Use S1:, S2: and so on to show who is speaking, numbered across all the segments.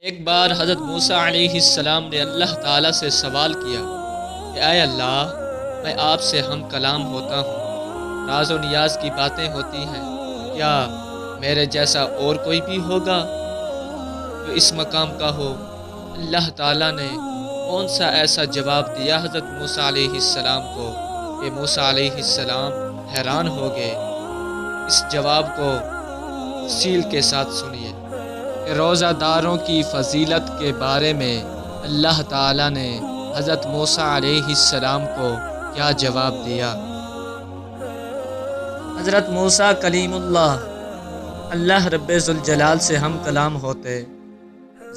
S1: ایک بار حضرت موسیٰ علیہ السلام نے اللہ تعالیٰ سے سوال کیا کہ اے اللہ، میں آپ سے ہم کلام ہوتا ہوں، راز و نیاز کی باتیں ہوتی ہیں، کیا میرے جیسا اور کوئی بھی ہوگا جو اس مقام کا ہو؟ اللہ تعالیٰ نے کون سا ایسا جواب دیا حضرت موسیٰ علیہ السلام کو کہ موسیٰ علیہ السلام حیران ہو گئے۔ اس جواب کو تفصیل کے ساتھ سنیے کہ روزہ داروں کی فضیلت کے بارے میں اللہ تعالیٰ نے حضرت موسیٰ علیہ السلام کو کیا جواب دیا۔ حضرت موسیٰ کلیم اللہ رب ذوالجلال سے ہم کلام ہوتے،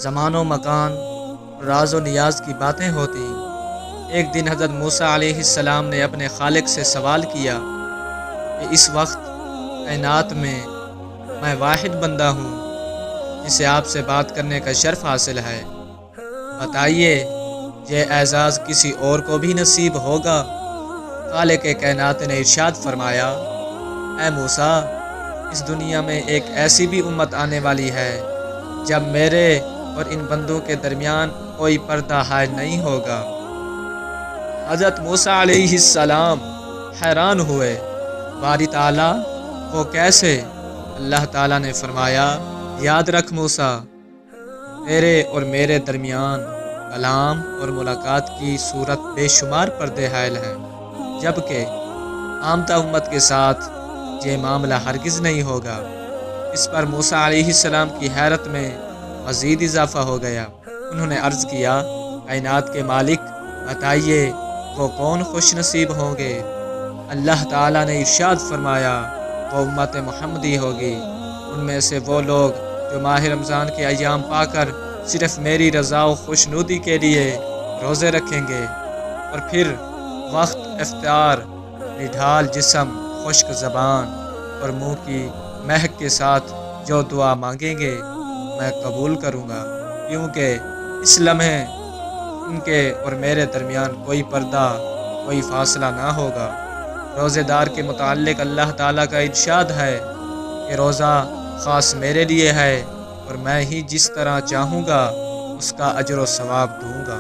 S1: زمان و مکان، راز و نیاز کی باتیں ہوتی۔ ایک دن حضرت موسیٰ علیہ السلام نے اپنے خالق سے سوال کیا کہ اس وقت کائنات میں واحد بندہ ہوں جسے آپ سے بات کرنے کا شرف حاصل ہے، بتائیے یہ اعزاز کسی اور کو بھی نصیب ہوگا؟ خالق کائنات نے ارشاد فرمایا، اے موسیٰ، اس دنیا میں ایک ایسی بھی امت آنے والی ہے جب میرے اور ان بندوں کے درمیان کوئی پردہ حائل نہیں ہوگا۔ حضرت موسیٰ علیہ السلام حیران ہوئے، باری تعالیٰ وہ کیسے؟ اللہ تعالیٰ نے فرمایا، یاد رکھ موسیٰ، تیرے اور میرے درمیان کلام اور ملاقات کی صورت بے شمار پردے حائل ہیں، جبکہ عامہ امت کے ساتھ یہ معاملہ ہرگز نہیں ہوگا۔ اس پر موسیٰ علیہ السلام کی حیرت میں مزید اضافہ ہو گیا۔ انہوں نے عرض کیا، کائنات کے مالک، بتائیے وہ کون خوش نصیب ہوں گے؟ اللہ تعالیٰ نے ارشاد فرمایا، وہ امت محمدی ہوگی، ان میں سے وہ لوگ جو ماہ رمضان کے ایام پا کر صرف میری رضا و خوشنودی کے لیے روزے رکھیں گے، اور پھر وقت افطار نڈھال جسم، خشک زبان اور منہ کی مہک کے ساتھ جو دعا مانگیں گے میں قبول کروں گا، کیونکہ اس لمحے ان کے اور میرے درمیان کوئی پردہ، کوئی فاصلہ نہ ہوگا۔ روزے دار کے متعلق اللہ تعالیٰ کا ارشاد ہے کہ روزہ خاص میرے لیے ہے، اور میں ہی جس طرح چاہوں گا اس کا اجر و ثواب دوں گا۔